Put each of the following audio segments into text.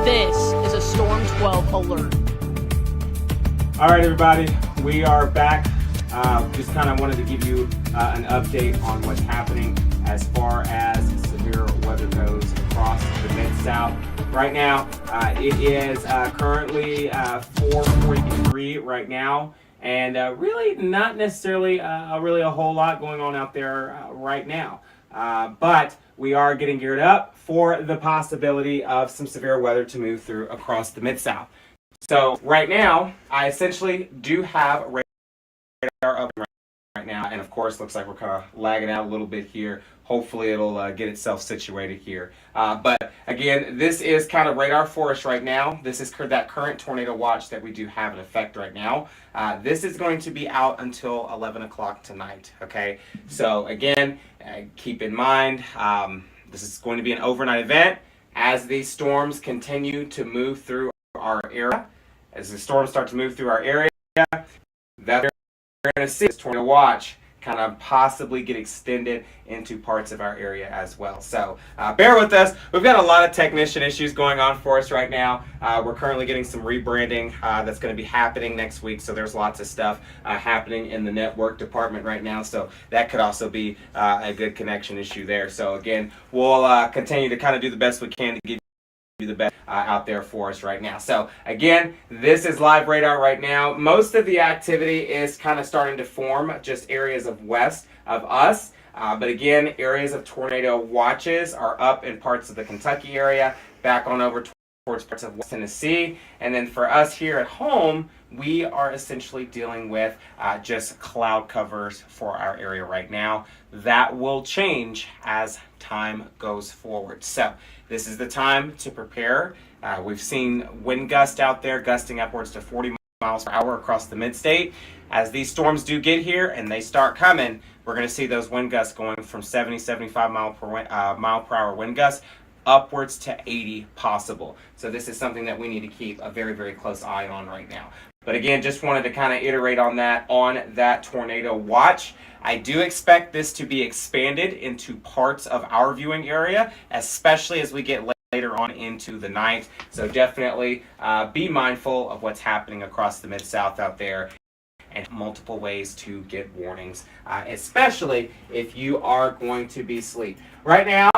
This is a Storm 12 alert. All right, everybody, we are back. Just kind of wanted to give you an update on what's happening as far as severe weather goes across the Mid-South. Right now, it is currently 4:43 right now, and really not necessarily really a whole lot going on out there right now. But we are getting geared up for the possibility of some severe weather to move through across the Mid-South. So right now, I essentially do have radar up right now, and of course, looks like we're kind of lagging out a little bit here. Hopefully, it'll get itself situated here. But again, this is kind of radar for us right now. This is that current tornado watch that we do have in effect right now. This is going to be out until 11 o'clock tonight, okay? So again, keep in mind, this is going to be an overnight event. As these storms continue to move through our area, as the storms start to move through our area, that we're going to see this tornado watch kind of possibly get extended into parts of our area as well. So bear with us. We've got a lot of technician issues going on for us right now. We're currently getting some rebranding that's going to be happening next week. So there's lots of stuff happening in the network department right now. So that could also be a good connection issue there. So again, we'll continue to kind of do the best we can to give you the best out there for us right now. So again, this is live radar right now. Most of the activity is kind of starting to form just areas of west of us. But again, areas of tornado watches are up in parts of the Kentucky area, back on over towards parts of West Tennessee. And then for us here at home, we are essentially dealing with just cloud covers for our area right now. That will change as time goes forward. So this is the time to prepare. We've seen wind gusts out there gusting upwards to 40 miles per hour across the mid-state. As these storms do get here and they start coming, we're going to see those wind gusts going from 70, 75 mile per hour wind gusts upwards to 80 possible. So this is something that we need to keep a very, very close eye on right now. But again, just wanted to kind of iterate on that tornado watch. I do expect this to be expanded into parts of our viewing area, especially as we get later on into the night. So definitely be mindful of what's happening across the Mid-South out there, and multiple ways to get warnings, especially if you are going to be asleep. Right now,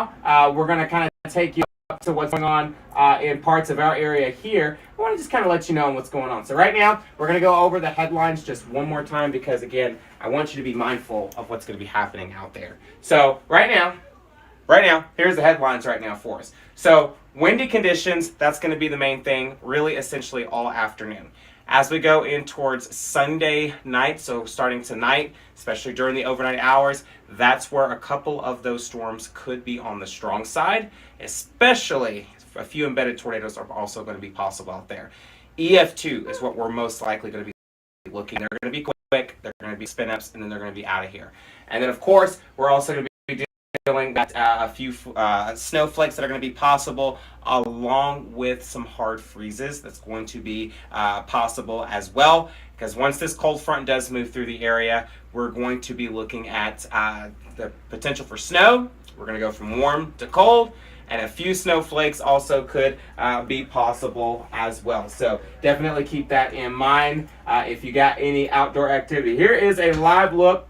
we're going to kind of take you up to what's going on in parts of our area here. I want to just kind of let you know what's going on. So right now, we're going to go over the headlines just one more time because, again, I want you to be mindful of what's going to be happening out there. So right now, here's the headlines right now for us. So windy conditions, that's going to be the main thing, really essentially all afternoon. As we go in towards Sunday night, so starting tonight, especially during the overnight hours, that's where a couple of those storms could be on the strong side, especially a few embedded tornadoes are also going to be possible out there. EF2 is what we're most likely going to be looking. They're going to be quick, they're going to be spin-ups, and then they're going to be out of here. And then, of course, we're also going to be dealing with a few snowflakes that are going to be possible, along with some hard freezes that's going to be possible as well. Because once this cold front does move through the area, we're going to be looking at the potential for snow. We're going to go from warm to cold, and a few snowflakes also could be possible as well. So definitely keep that in mind if you got any outdoor activity. Here is a live look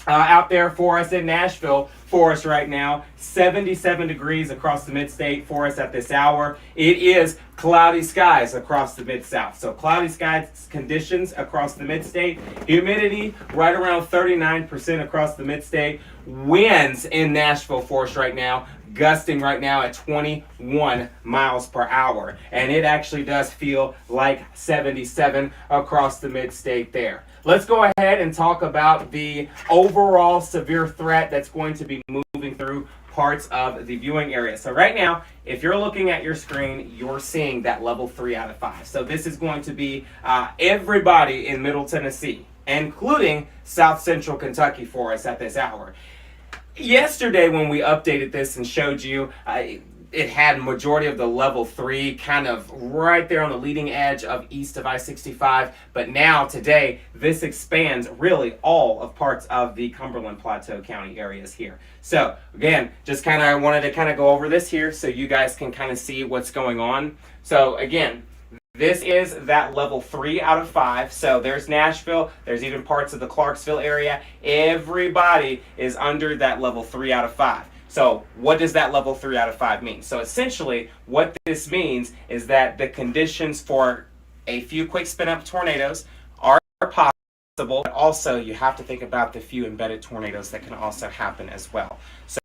out there for us in Nashville for us right now. 77 degrees across the mid-state for us at this hour. It is cloudy skies across the mid-south. So cloudy skies conditions across the mid-state. Humidity right around 39% across the mid-state. Winds in Nashville for us right now, gusting right now at 21 miles per hour. And it actually does feel like 77 across the mid-state there. Let's go ahead and talk about the overall severe threat that's going to be moving through parts of the viewing area. So right now, if you're looking at your screen, you're seeing that level 3 out of 5. So this is going to be everybody in Middle Tennessee, including South Central Kentucky for us at this hour. Yesterday when we updated this and showed you it had majority of the level 3 kind of right there on the leading edge of east of I-65, but now today this expands really all of parts of the Cumberland Plateau County areas here. So again, just kind of wanted to kind of go over this here so you guys can kind of see what's going on. So again, this is that level 3 out of 5. So there's Nashville. There's even parts of the Clarksville area. Everybody is under that level 3 out of 5. So what does that level 3 out of 5 mean? So essentially what this means is that the conditions for a few quick spin up tornadoes are possible, but also you have to think about the few embedded tornadoes that can also happen as well. So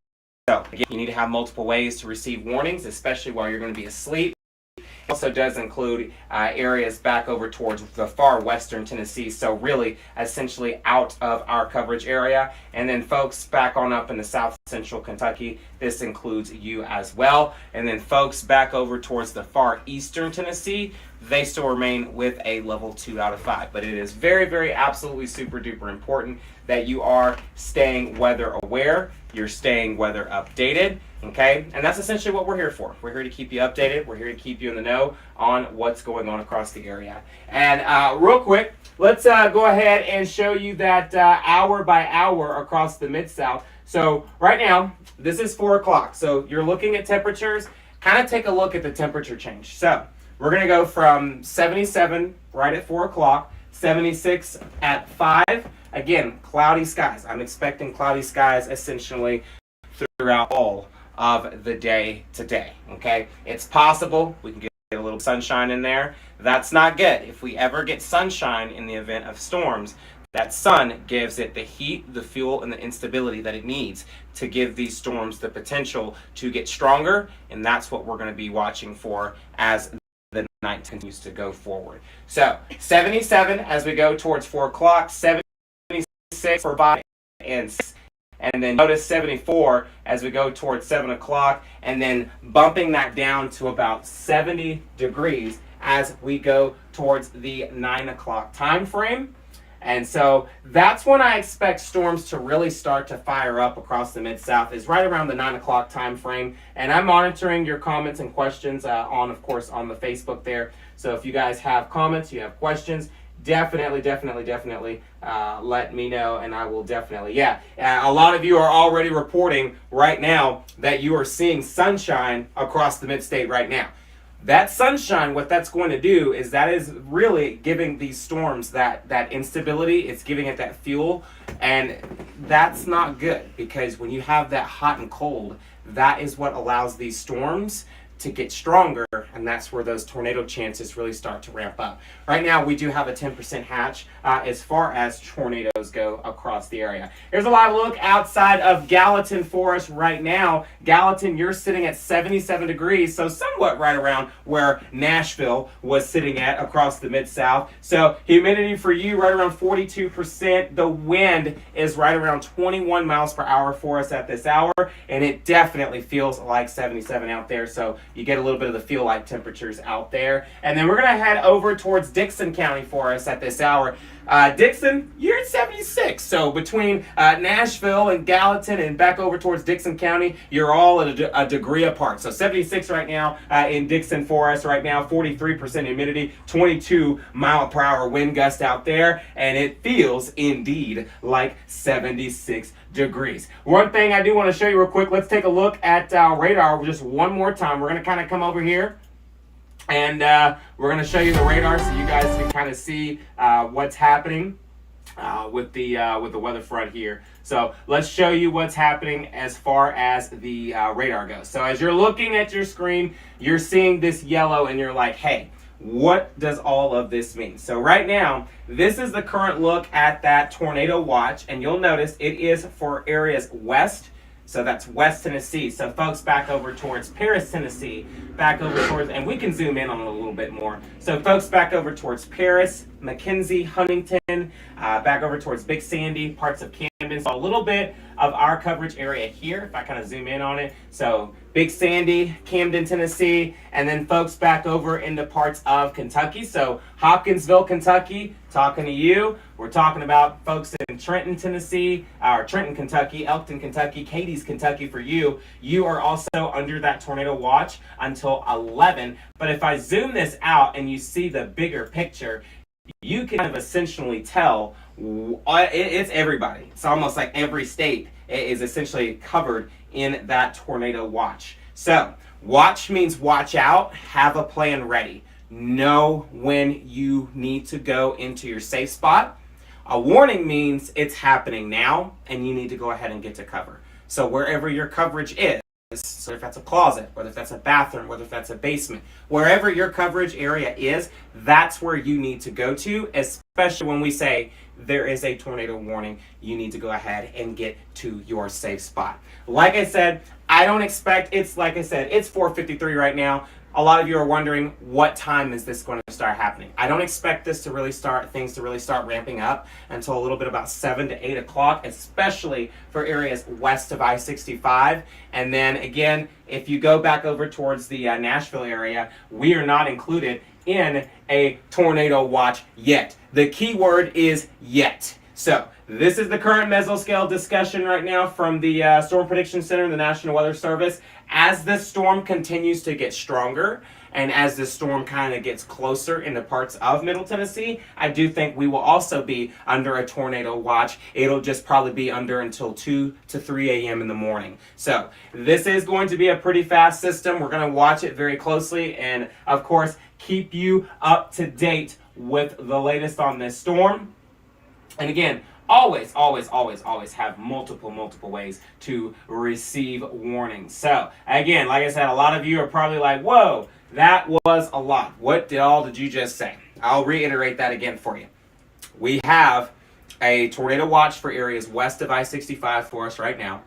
again, you need to have multiple ways to receive warnings, especially while you're going to be asleep. It also does include areas back over towards the far western Tennessee, so really essentially out of our coverage area. And then folks back on up in the south central Kentucky, this includes you as well. And then folks back over towards the far eastern Tennessee, they still remain with a level 2 out of 5. But it is very, very absolutely super duper important that you are staying weather aware, you're staying weather updated, okay? And that's essentially what we're here for. We're here to keep you updated. We're here to keep you in the know on what's going on across the area. And real quick, let's go ahead and show you that hour by hour across the Mid-South. So right now, this is 4 o'clock. So you're looking at temperatures. Kind of take a look at the temperature change. So we're going to go from 77 right at 4 o'clock, 76 at 5. Again, cloudy skies. I'm expecting cloudy skies essentially throughout all of the day today. Okay, it's possible we can get a little sunshine in there. That's not good. If we ever get sunshine in the event of storms, that sun gives it the heat, the fuel, and the instability that it needs to give these storms the potential to get stronger, and that's what we're going to be watching for as the night continues to go forward. So 77 as we go towards 4 o'clock, 76 for 5, and then notice 74 as we go towards 7 o'clock, and then bumping that down to about 70 degrees as we go towards the 9 o'clock time frame. And so that's when I expect storms to really start to fire up across the Mid-South, is right around the 9 o'clock time frame. And I'm monitoring your comments and questions of course, on the Facebook there. So if you guys have comments, you have questions, definitely let me know, and I will definitely, a lot of you are already reporting right now that you are seeing sunshine across the mid-state right now. That sunshine, what that's going to do is that is really giving these storms that instability. It's giving it that fuel, and that's not good, because when you have that hot and cold, that is what allows these storms to get stronger, and that's where those tornado chances really start to ramp up. Right now, we do have a 10% hatch as far as tornadoes go across the area. Here's a live look outside of Gallatin for us right now. Gallatin, you're sitting at 77 degrees, so somewhat right around where Nashville was sitting at across the Mid-South. So humidity for you right around 42%. The wind is right around 21 miles per hour for us at this hour, and it definitely feels like 77 out there. So you get a little bit of the feel-like temperatures out there. And then we're going to head over towards Dickson County for us at this hour. Dickson, you're at 76. So between Nashville and Gallatin and back over towards Dickson County, you're all at a degree apart. So 76 right now in Dickson for us right now, 43% humidity, 22 mile per hour wind gust out there, and it feels indeed like 76 degrees. One thing I do want to show you real quick, let's take a look at radar just one more time. We're going to kind of come over here, and we're going to show you the radar so you guys can kind of see what's happening with the weather front here. So let's show you what's happening as far as the radar goes. So as you're looking at your screen, you're seeing this yellow, and you're like, hey, what does all of this mean? So right now, this is the current look at that tornado watch, and you'll notice it is for areas west. So that's West Tennessee. So folks back over towards Paris, Tennessee, back over towards, and we can zoom in on it a little bit more. So folks back over towards Paris, McKenzie, Huntington, back over towards Big Sandy, parts of Camden, have been. So a little bit of our coverage area here, if I kind of zoom in on it. So Big Sandy, Camden, Tennessee, and then folks back over into parts of Kentucky. So Hopkinsville, Kentucky, talking to you. We're talking about folks in Trenton, Tennessee, or Trenton, Kentucky, Elkton, Kentucky, Cadiz, Kentucky for you. You are also under that tornado watch until 11. But if I zoom this out and you see the bigger picture, you can kind of essentially tell it's everybody. It's almost like every state is essentially covered in that tornado watch. So watch means watch out, have a plan ready. Know when you need to go into your safe spot. A warning means it's happening now and you need to go ahead and get to cover. So wherever your coverage is, so if that's a closet, whether that's a bathroom, whether that's a basement, wherever your coverage area is, that's where you need to go to, especially when we say there is a tornado warning. You need to go ahead and get to your safe spot. Like I said, I don't expect, it's 4:53 right now. A lot of you are wondering, what time is this going to start happening? I don't expect things to really start ramping up until a little bit about 7 to 8 o'clock, especially for areas west of I-65. And then again, if you go back over towards the Nashville area, we are not included in a tornado watch yet. The key word is yet. So this is the current mesoscale discussion right now from the Storm Prediction Center and the National Weather Service. As this storm continues to get stronger and as this storm kind of gets closer into parts of Middle Tennessee, I do think we will also be under a tornado watch. It'll just probably be under until 2 to 3 a.m. in the morning. So this is going to be a pretty fast system. We're going to watch it very closely and, of course, keep you up to date with the latest on this storm. And again, always have multiple ways to receive warnings. So again, like I said, a lot of you are probably like, whoa, that was a lot. What did you just say? I'll reiterate that again for you. We have a tornado watch for areas west of I-65 for us right now.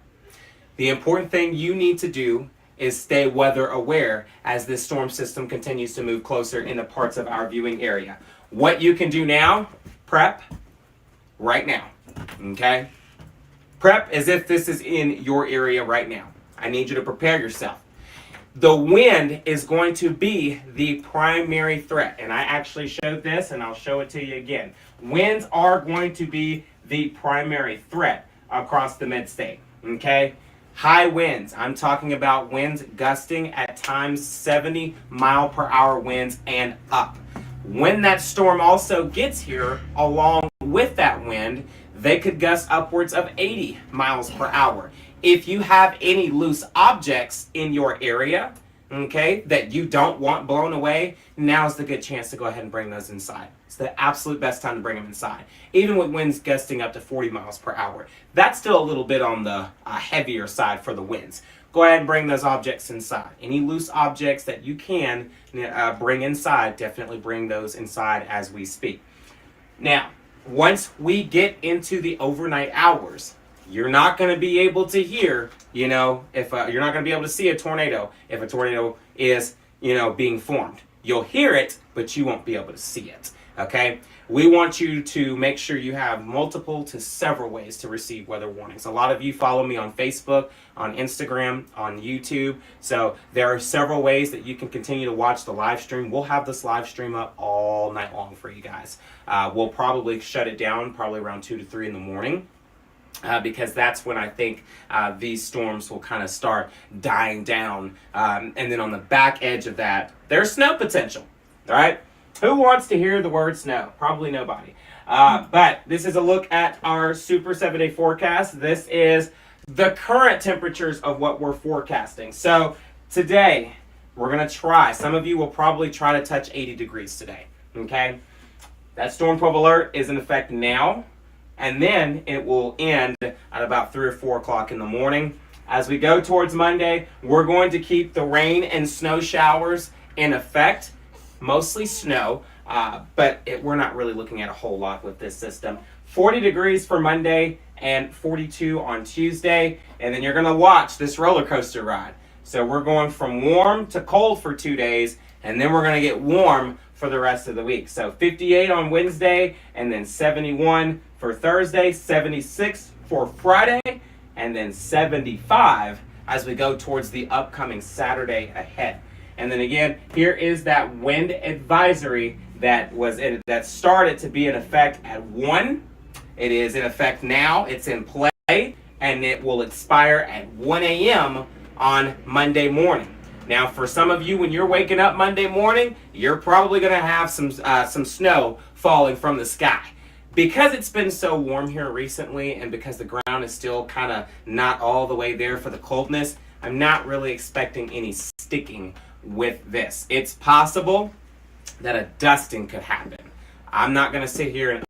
The important thing you need to do is stay weather aware as this storm system continues to move closer into parts of our viewing area. What you can do now, prep right now, okay? Prep as if this is in your area right now. I need you to prepare yourself. The wind is going to be the primary threat, and I actually showed this, and I'll show it to you again. Winds are going to be the primary threat across the mid-state, okay? High winds, I'm talking about winds gusting at times 70-mile-per-hour winds and up. When that storm also gets here, along with that wind, they could gust upwards of 80 miles per hour. If you have any loose objects in your area, okay, that you don't want blown away, now's the good chance to go ahead and bring those inside. It's the absolute best time to bring them inside. Even with winds gusting up to 40 miles per hour. That's still a little bit on the heavier side for the winds. Go ahead and bring those objects inside. Any loose objects that you can bring inside, definitely bring those inside as we speak. Now, once we get into the overnight hours, you're not going to be able to hear, if you're not going to be able to see a tornado if a tornado is, being formed. You'll hear it, but you won't be able to see it. Okay? We want you to make sure you have multiple to several ways to receive weather warnings. A lot of you follow me on Facebook, on Instagram, on YouTube. So there are several ways that you can continue to watch the live stream. We'll have this live stream up all night long for you guys. We'll probably shut it down probably around 2 to 3 in the morning. Because that's when I think these storms will kind of start dying down. And then on the back edge of that, there's snow potential. All right? Who wants to hear the word snow? Probably nobody. But this is a look at our Super 7-day forecast. This is the current temperatures of what we're forecasting. So today, we're going to try. Some of you will probably try to touch 80 degrees today. Okay? That Storm 12 alert is in effect now. And then it will end at about 3 or 4 o'clock in the morning. As we go towards Monday, we're going to keep the rain and snow showers in effect. Mostly snow, but we're not really looking at a whole lot with this system. 40 degrees for Monday and 42 on Tuesday. And then you're going to watch this roller coaster ride. So we're going from warm to cold for 2 days, and then we're going to get warm for the rest of the week. So 58 on Wednesday, and then 71 for Thursday, 76 for Friday, and then 75 as we go towards the upcoming Saturday ahead. And then again, here is that wind advisory that started to be in effect at 1. It is in effect now. It's in play, and it will expire at 1 a.m. on Monday morning. Now, for some of you, when you're waking up Monday morning, you're probably going to have some snow falling from the sky. Because it's been so warm here recently, and because the ground is still kind of not all the way there for the coldness, I'm not really expecting any sticking with this. It's possible that a dusting could happen. I'm not going to sit here and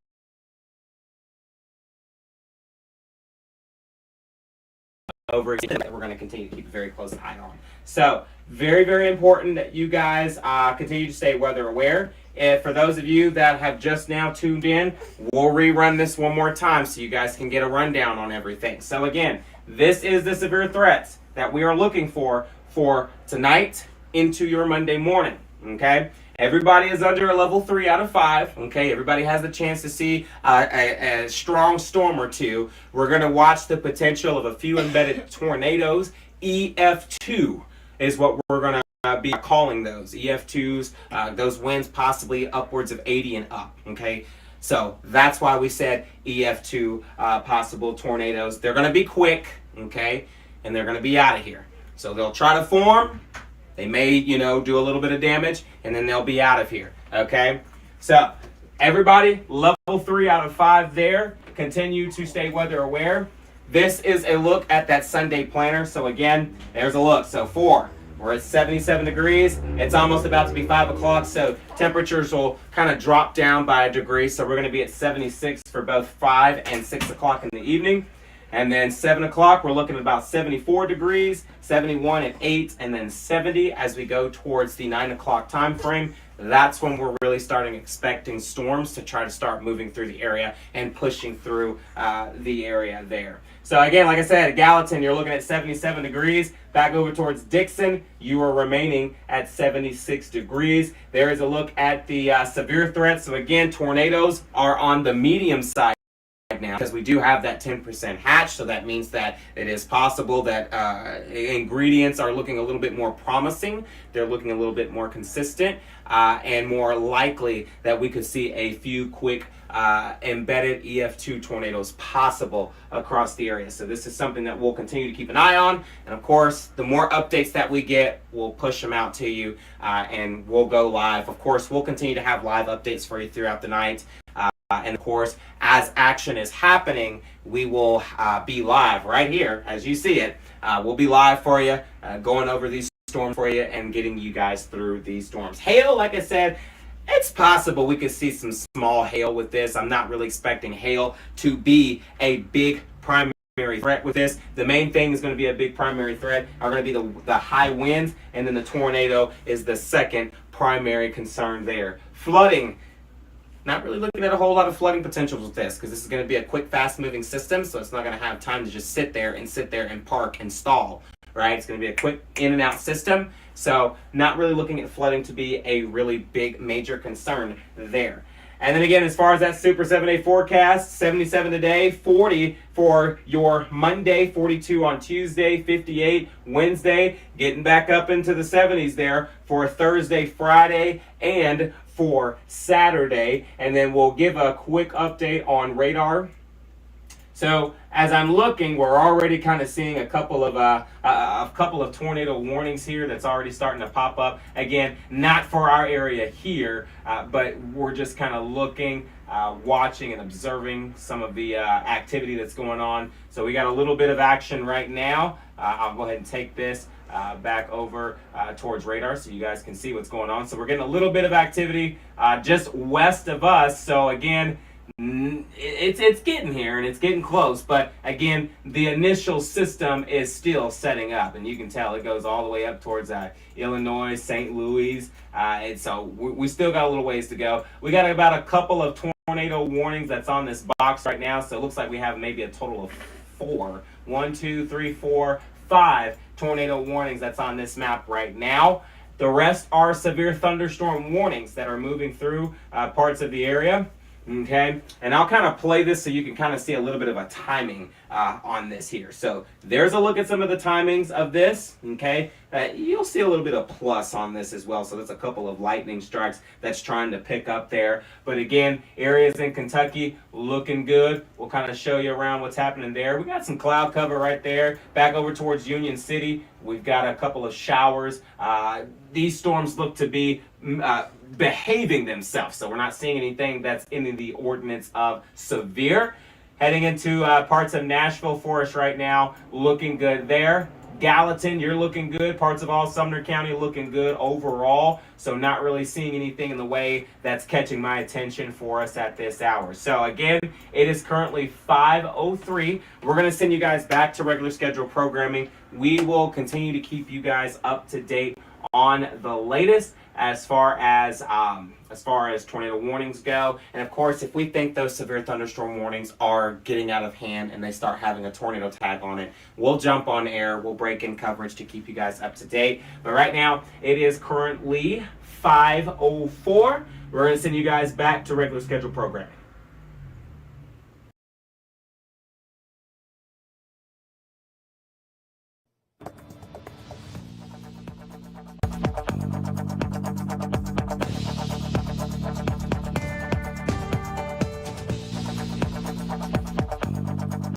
over that we're going to continue to keep a very close eye on. So very, very important that you guys continue to stay weather aware. And for those of you that have just now tuned in, we'll rerun this one more time so you guys can get a rundown on everything. So again, this is the severe threats that we are looking for tonight into your Monday morning. Okay, everybody is under a level 3 out of 5. Okay, everybody has the chance to see a strong storm or two. We're going to watch the potential of a few embedded tornadoes. EF2 is what we're going to be calling those. EF2s, those winds possibly upwards of 80 and up. Okay, so that's why we said EF2 possible tornadoes. They're going to be quick. Okay, and they're going to be out of here. So they'll try to form. They may, do a little bit of damage, and then they'll be out of here, okay? So, everybody, level 3 out of 5 there. Continue to stay weather aware. This is a look at that Sunday planner. So, again, there's a look. So, 4, we're at 77 degrees. It's almost about to be 5 o'clock, so temperatures will kind of drop down by a degree. So, we're going to be at 76 for both 5 and 6 o'clock in the evening. And then 7 o'clock, we're looking at about 74 degrees, 71 at 8, and then 70 as we go towards the 9 o'clock time frame. That's when we're really starting expecting storms to try to start moving through the area and pushing through the area there. So again, like I said, at Gallatin, you're looking at 77 degrees. Back over towards Dixon, you are remaining at 76 degrees. There is a look at the severe threats. So again, tornadoes are on the medium side now because we do have that 10% hatch, so that means that it is possible that ingredients are looking a little bit more promising. They're looking a little bit more consistent and more likely that we could see a few quick embedded EF2 tornadoes possible across the area. So this is something that we'll continue to keep an eye on, and of course the more updates that we get, we'll push them out to you and we'll go live. Of course, we'll continue to have live updates for you throughout the night. And of course, as action is happening, we will be live right here as you see it. We'll be live for you, going over these storms for you and getting you guys through these storms. Hail, like I said, it's possible we could see some small hail with this. I'm not really expecting hail to be a big primary threat with this. The main thing is going to be a big primary threat are going to be the high winds, and then the tornado is the second primary concern there. Flooding. Not really looking at a whole lot of flooding potentials with this because this is going to be a quick, fast-moving system, so it's not going to have time to just sit there and park and stall, right? It's going to be a quick in-and-out system, so not really looking at flooding to be a really big, major concern there. And then again, as far as that Super 7-day forecast, 77 today, 40 for your Monday, 42 on Tuesday, 58 Wednesday, getting back up into the 70s there for Thursday, Friday, and for Saturday. And then we'll give a quick update on radar. So as I'm looking, we're already kind of seeing a couple of tornado warnings here that's already starting to pop up. Again, not for our area here, but we're just kind of looking, watching and observing some of the activity that's going on. So we got a little bit of action right now. I'll go ahead and take this back over towards radar so you guys can see what's going on. So we're getting a little bit of activity just west of us. So again, it's getting here and it's getting close, but again, the initial system is still setting up, and you can tell it goes all the way up towards Illinois, St. Louis, and so we still got a little ways to go. We got about a couple of tornado warnings that's on this box right now, so it looks like we have maybe a total of 4, 1, 2, 3, 4, 5 tornado warnings that's on this map right now. The rest are severe thunderstorm warnings that are moving through parts of the area. Okay, and I'll kind of play this so you can kind of see a little bit of a timing on this here. So there's a look at some of the timings of this. Okay, you'll see a little bit of plus on this as well. So there's a couple of lightning strikes that's trying to pick up there. But again, areas in Kentucky looking good. We'll kind of show you around what's happening there. We got some cloud cover right there. Back over towards Union City, we've got a couple of showers. These storms look to be behaving themselves, so we're not seeing anything that's in the ordinance of severe. Heading into parts of Nashville for us right now, looking good there. Gallatin, you're looking good. Parts of all Sumner County looking good overall. So not really seeing anything in the way that's catching my attention for us at this hour. So again, it is currently 5:03. We're going to send you guys back to regular schedule programming. We will continue to keep you guys up to date on the latest as far as tornado warnings go. And of course, if we think those severe thunderstorm warnings are getting out of hand and they start having a tornado tag on it, we'll jump on air, we'll break in coverage to keep you guys up to date. But right now, it is currently 5:04. We're going to send you guys back to regular schedule programming.